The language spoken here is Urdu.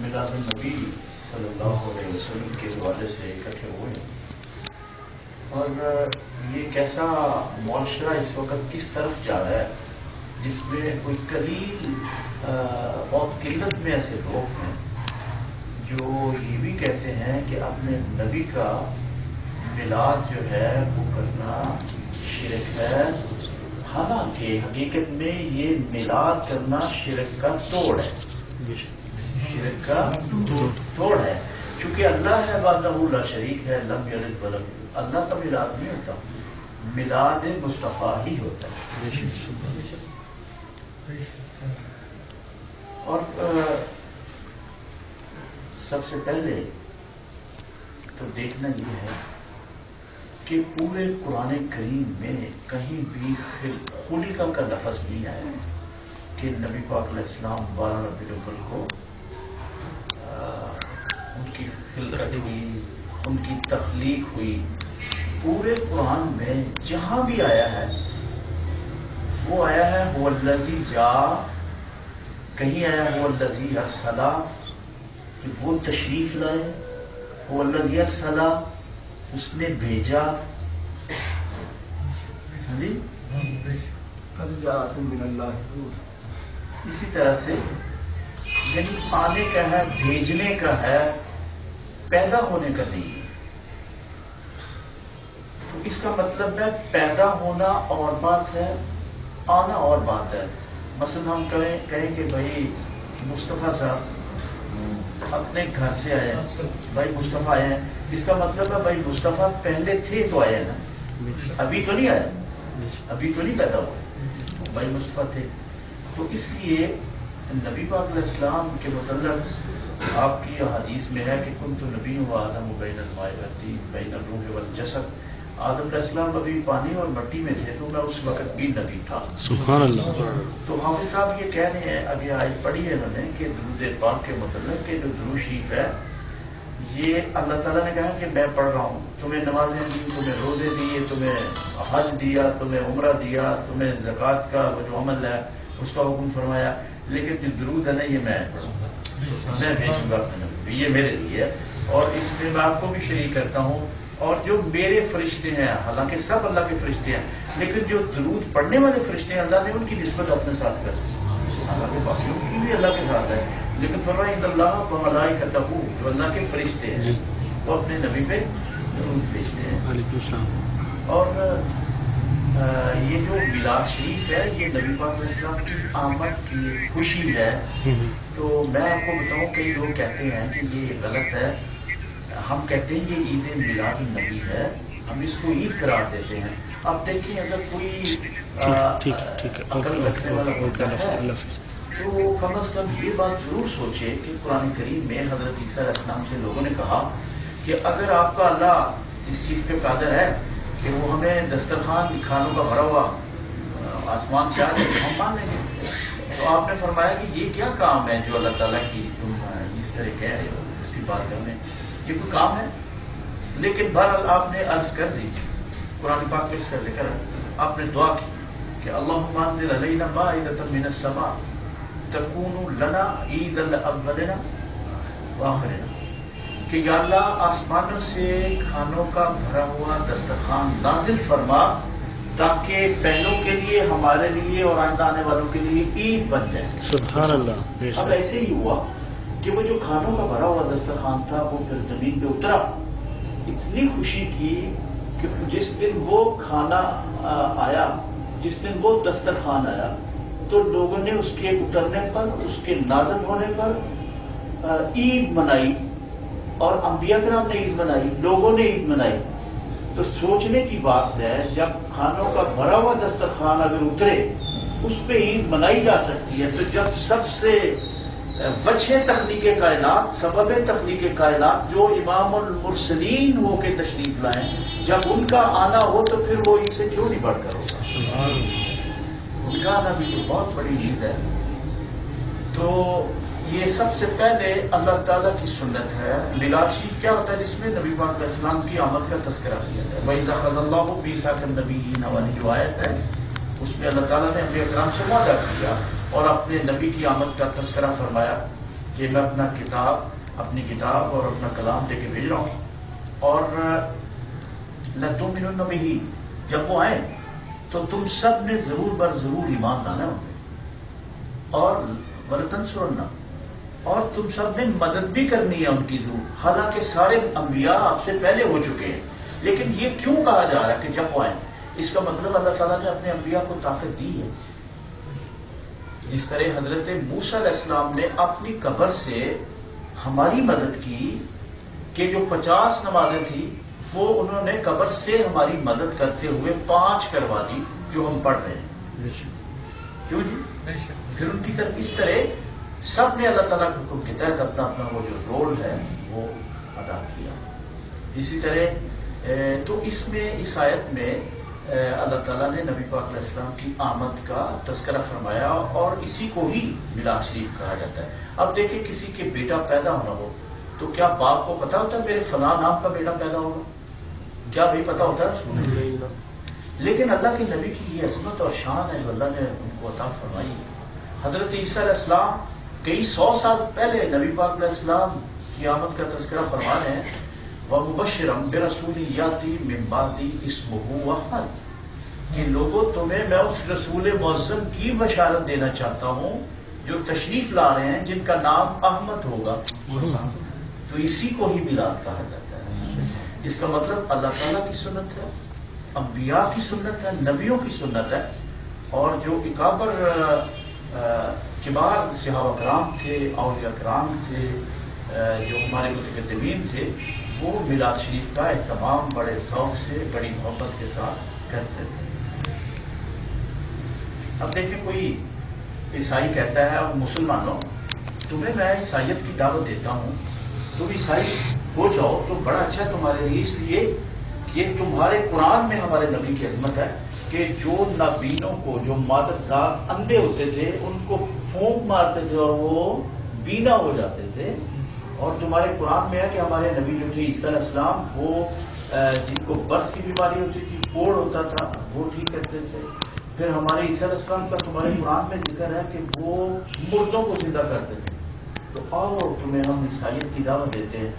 میلاد النبی صلی اللہ علیہ وسلم کے حوالے سے اکٹھے ہوئے ہیں، اور یہ کیسا معاشرہ اس وقت کس طرف جا رہا ہے جس میں کوئی قلیل بہت قلت میں ایسے لوگ ہیں جو یہ بھی کہتے ہیں کہ اپنے نبی کا میلاد جو ہے وہ کرنا شرک ہے، حالانکہ حقیقت میں یہ میلاد کرنا شرک کا توڑ ہے، شرک کا توڑ ہے، چونکہ اللہ ہے وحدہ لا شریک ہے، لم یلد ولم یولد، اللہ کا میلاد نہیں ہوتا، میلاد مصطفیٰ ہی ہوتا ہے۔ اور سب سے پہلے تو دیکھنا یہ ہے کہ پورے قرآن کریم میں کہیں بھی خلقہ کا لفظ نہیں آیا کہ نبی پاک علیہ السلام 12 ربیع الاول کو ان کی خلقت ہوئی، ان کی تخلیق ہوئی۔ پورے قرآن میں جہاں بھی آیا ہے وہ آیا ہے هو الذی جاء، کہیں آیا هو الذی ارسل کہ وہ تشریف لائے، هو الذی ارسل اس نے بھیجا، جی قد جاءکم من اللہ نور، اسی طرح سے یعنی آنے کا ہے، بھیجنے کا ہے، پیدا ہونے کا نہیں ہے۔ تو اس کا مطلب ہے پیدا ہونا اور بات ہے، آنا اور بات ہے۔ مثلا ہم کہیں کہ بھائی مصطفیٰ صاحب اپنے گھر سے آئے ہیں، بھائی مصطفیٰ آئے ہیں، اس کا مطلب ہے بھائی مصطفیٰ پہلے تھے تو آئے نا، ابھی تو نہیں آئے، ابھی تو نہیں پیدا ہوئے، بھائی مصطفیٰ تھے۔ تو اس لیے نبی پاک علیہ السلام کے متعلق آپ کی حدیث میں ہے کہ کنت نبی و آدم بین الماء والطین بین الروح والجسد، آدم علیہ السلام ابھی پانی اور مٹی میں تھے تو میں اس وقت بھی نبی تھا۔ سبحان اللہ۔ تو حافظ صاحب یہ کہہ رہے ہیں، ابھی آیت پڑھی ہے انہوں نے کہ درود پاک کے متعلق کہ جو درود شریف ہے یہ اللہ تعالیٰ نے کہا کہ میں پڑھ رہا ہوں، تمہیں نمازیں دی، تمہیں روزے دیے، تمہیں حج دیا، تمہیں عمرہ دیا، تمہیں زکوٰۃ کا وہ جو عمل ہے اس کا حکم فرمایا، لیکن جو درود ہے نا یہ میں بھیجوں گا اپنے نبی، یہ میرے لیے ہے، اور اس میں میں آپ کو بھی شریک کرتا ہوں، اور جو میرے فرشتے ہیں، حالانکہ سب اللہ کے فرشتے ہیں، لیکن جو درود پڑھنے والے فرشتے ہیں اللہ نے ان کی نسبت اپنے ساتھ کر دی، حالانکہ باقیوں کی بھی اللہ کے ساتھ ہے، لیکن فرمایا ان اللہ و ملائکتہ، جو اللہ کے فرشتے ہیں وہ اپنے نبی پہ درود بھیجتے ہیں۔ وعلیکم السلام۔ اور یہ جو میلاد شریف ہے یہ نبی پاک علیہ السلام کی آمد کی خوشی ہے۔ تو میں آپ کو بتاؤں کئی لوگ کہتے ہیں کہ یہ غلط ہے، ہم کہتے ہیں یہ عید میلاد النبی ہے، ہم اس کو عید قرار دیتے ہیں۔ اب دیکھیں اگر کوئی عقل رکھنے والا ہوتا ہے تو کم از کم یہ بات ضرور سوچے کہ قرآن کریم میں حضرت عیسیٰ علیہ السلام سے لوگوں نے کہا کہ اگر آپ کا اللہ اس چیز پہ قادر ہے کہ وہ ہمیں دسترخوان کھانوں کا بھرا ہوا آسمان سے آ جائے تو ہم مان لیں گے۔ تو آپ نے فرمایا کہ یہ کیا کام ہے جو اللہ تعالیٰ کی تم اس طرح کہہ رہے ہو اس کی بارگاہ میں، یہ کوئی کام ہے؟ لیکن بہرحال آپ نے عرض کر دی، قرآن پاک میں اس کا ذکر ہے، آپ نے دعا کی کہ اللہم انزل علینا مائدۃ من السماء تکون لنا عید الاولنا وآخرنا، کہ یا اللہ آسمانوں سے کھانوں کا بھرا ہوا دسترخوان نازل فرما تاکہ پہلوں کے لیے، ہمارے لیے اور آئندہ آنے والوں کے لیے عید بن جائے۔ سبحان اللہ۔ اب ایسے ہی ہوا کہ وہ جو کھانوں کا بھرا ہوا دسترخوان تھا وہ پھر زمین پہ اترا، اتنی خوشی کی کہ جس دن وہ کھانا آیا، جس دن وہ دسترخوان آیا تو لوگوں نے اس کے اترنے پر، اس کے نازل ہونے پر عید منائی، اور انبیاء کرام نے عید منائی، لوگوں نے عید منائی۔ تو سوچنے کی بات ہے جب کھانوں کا بھرا ہوا دسترخوان اگر اترے اس پہ عید منائی جا سکتی ہے، تو جب سب سے وجہ تخلیق کائنات، سبب تخلیق کائنات جو امام المرسلین ہو کے تشریف لائیں، جب ان کا آنا ہو تو پھر وہ عید سے کیوں نہیں بڑھ کر ہوگا؟ ان کا آنا بھی تو بہت بڑی عید ہے۔ تو یہ سب سے پہلے اللہ تعالیٰ کی سنت ہے۔ میلاد شریف کیا ہوتا ہے؟ جس میں نبی پاک علیہ السلام کی آمد کا تذکرہ کیا جائے۔ وَإِذَا أَخَذَ اللَّهُ مِيثَاقَ النَّبِيِّينَ والی جو آیت ہے اس میں اللہ تعالیٰ نے انبیاء کرام سے وعدہ کیا اور اپنے نبی کی آمد کا تذکرہ فرمایا کہ میں اپنی کتاب اور اپنا کلام لے کے بھیج رہا ہوں، اور لَتُؤْمِنُنَّ بِهِ، جب وہ آئیں تو تم سب نے ضرور بر ضرور ایمان لانا ہے، اور وَلَتَنْصُرُنَّ، اور تم سب نے مدد بھی کرنی ہے ان کی ضرور، حالانکہ سارے انبیاء آپ سے پہلے ہو چکے ہیں، لیکن یہ کیوں کہا جا رہا ہے کہ جب وہ آئیں؟ اس کا مطلب اللہ تعالیٰ نے اپنے انبیاء کو طاقت دی ہے، جس طرح حضرت موسیٰ علیہ السلام نے اپنی قبر سے ہماری مدد کی کہ جو 50 نمازیں تھیں وہ انہوں نے قبر سے ہماری مدد کرتے ہوئے 5 کروا دی جو ہم پڑھ رہے ہیں. کیوں جی؟ پھر ان کی طرف اس طرح سب نے اللہ تعالیٰ کے حکم کے تحت اپنا اپنا وہ جو رول ہے وہ ادا کیا. اسی طرح تو اس میں اس آیت میں اللہ تعالیٰ نے نبی پاک علیہ السلام کی آمد کا تذکرہ فرمایا، اور اسی کو ہی میلاد شریف کہا جاتا ہے. اب دیکھیں کسی کے بیٹا پیدا ہونا ہو تو کیا باپ کو پتا ہوتا ہے میرے فلاں نام کا بیٹا پیدا ہوگا؟ کیا بھی پتا ہوتا ہے؟ لیکن اللہ کے نبی کی یہ عظمت اور شان ہے جو اللہ نے ان کو عطا فرمائی. حضرت عیسیٰ علیہ السلام کئی 100 سال پہلے نبی پاک علیہ السلام کی آمد کا تذکرہ فرما رہے ہیں، وَمُبَشِّرًا بِرَسُولٍ يَأْتِي مِن بَعْدِي اسْمُهُ أَحْمَدُ، کہ لوگوں تمہیں میں اس رسول معظم کی بشارت دینا چاہتا ہوں جو تشریف لا رہے ہیں جن کا نام احمد ہوگا. تو اسی کو ہی میلاد کہا جاتا ہے. اس کا مطلب اللہ تعالیٰ کی سنت ہے، انبیاء کی سنت ہے، نبیوں کی سنت ہے، اور جو اکابر کبار صحابہ کرام تھے، اولیاء کرام تھے، جو ہمارے متقدمین تھے، وہ میلاد شریف کا اہتمام بڑے ذوق سے بڑی محبت کے ساتھ کرتے تھے. اب دیکھیں کوئی عیسائی کہتا ہے اب مسلمانوں تمہیں میں عیسائیت کی دعوت دیتا ہوں، تم عیسائی ہو جاؤ تو بڑا اچھا تمہارے لیے، اس لیے کہ تمہارے قرآن میں ہمارے نبی کی عظمت ہے کہ جو نابینوں کو، جو مادرزاد اندھے ہوتے تھے ان کو پھونک مارتے تھے اور وہ بینا ہو جاتے تھے، اور تمہارے قرآن میں ہے کہ ہمارے نبی جو تھے عیسیٰ علیہ السلام وہ جن کو برس کی بیماری ہوتی تھی، کوڑ ہوتا تھا، وہ ٹھیک کرتے تھے. پھر ہمارے عیسیٰ علیہ السلام کا تمہارے قرآن میں ذکر ہے کہ وہ مردوں کو زندہ کرتے تھے. تو آؤ تمہیں ہم عیسائیت کی دعوت دیتے ہیں